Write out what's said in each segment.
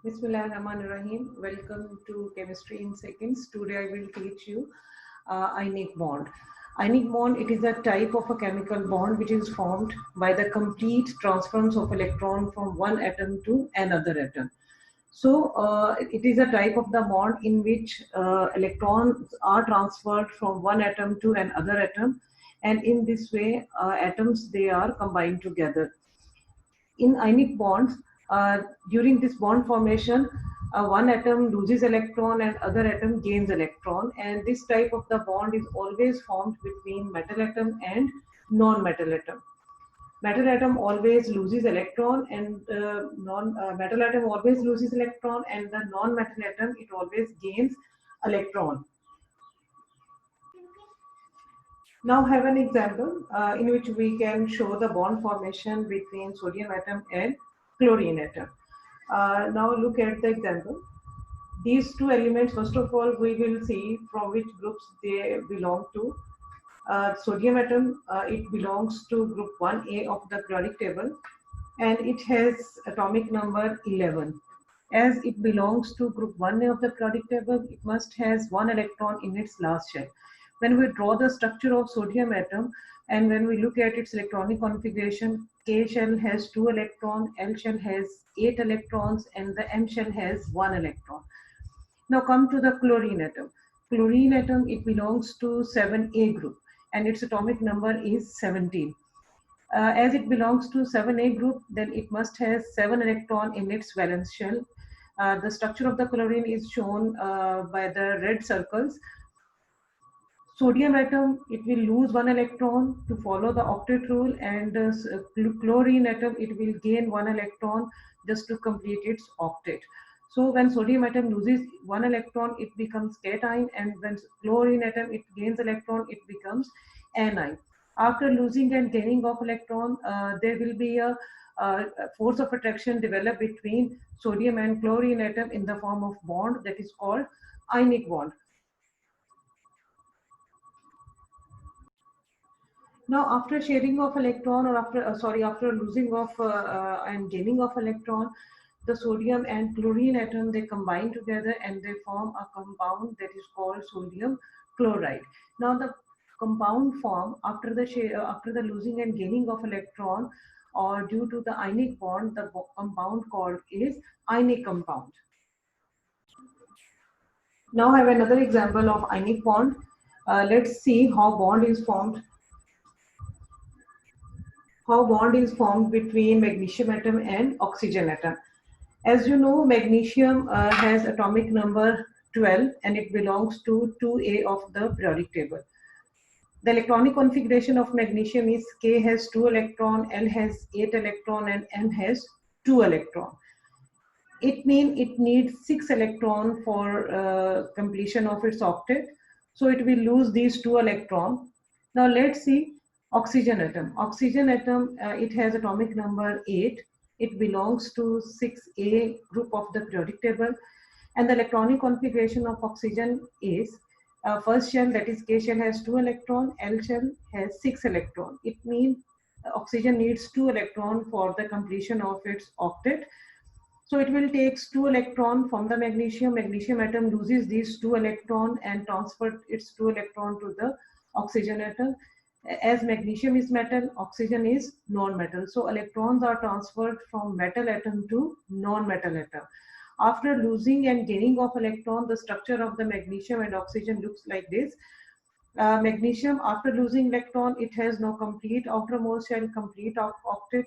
Bismillahirrahmanirrahim. Welcome to Chemistry in Seconds. Today I will teach you ionic bond. Ionic bond, it is a type of a chemical bond which is formed by the complete transference of electron from one atom to another atom. So it is a type of the bond in which electrons are transferred from one atom to another atom, and in this way atoms they are combined together. In ionic bonds, during this bond formation, one atom loses electron and other atom gains electron, and this type of the bond is always formed between metal atom and non-metal atom. Metal atom always loses electron, and non metal atom always loses electron, and the non-metal atom it always gains electron. Now have an example in which we can show the bond formation between sodium atom and chlorine atom. Now look at the example. These two elements, first of all, we will see from which groups they belong to. Sodium atom, it belongs to group 1A of the periodic table, and it has atomic number 11. As it belongs to group 1A of the periodic table, it must has one electron in its last shell. When we draw the structure of sodium atom and when we look at its electronic configuration, K shell has 2 electrons, L shell has 8 electrons, and the M shell has 1 electron. Now come to the chlorine atom. Chlorine atom, it belongs to 7A group and its atomic number is 17. As it belongs to 7A group, then it must have 7 electron in its valence shell. The structure of the chlorine is shown by the red circles. Sodium atom, it will lose 1 electron to follow the octet rule, and chlorine atom, it will gain 1 electron just to complete its octet. So when sodium atom loses 1 electron, it becomes cation, and when chlorine atom, it gains electron, it becomes anion. After losing and gaining of electron, there will be a force of attraction developed between sodium and chlorine atom in the form of bond that is called ionic bond. Now, after sharing of electron, or after losing of and gaining of electron, the sodium and chlorine atom they combine together and they form a compound that is called sodium chloride. Now, the compound form after the losing and gaining of electron, or due to the ionic bond, the compound called is ionic compound. Now, I have another example of ionic bond. Let's see how bond is formed between magnesium atom and oxygen atom. As you know, magnesium has atomic number 12 and it belongs to 2A of the periodic table. The electronic configuration of magnesium is K has 2 electron, L has 8 electron, and M has 2 electron. It means it needs 6 electron for completion of its octet. So it will lose these 2 electrons. Now let's see oxygen atom. Oxygen atom, it has atomic number 8. It belongs to 6A group of the periodic table. And the electronic configuration of oxygen is first shell, that is K shell, has 2 electrons, L shell has 6 electrons. It means oxygen needs 2 electrons for the completion of its octet. So it will take 2 electrons from the magnesium. Magnesium atom loses these 2 electrons and transfer its 2 electrons to the oxygen atom. As magnesium is metal, oxygen is non-metal. So electrons are transferred from metal atom to non-metal atom. After losing and gaining of electron, the structure of the magnesium and oxygen looks like this. Magnesium, after losing electron, it has no complete outermost shell, complete octet,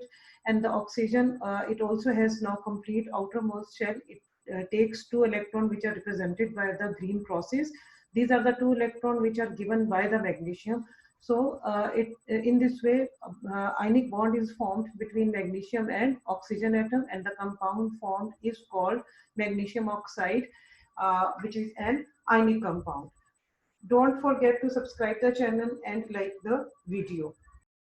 and the oxygen, it also has no complete outermost shell. It takes 2 electrons which are represented by the green crosses. These are the 2 electrons which are given by the magnesium. So in this way, ionic bond is formed between magnesium and oxygen atom, and the compound formed is called magnesium oxide, which is an ionic compound. Don't forget to subscribe the channel and like the video.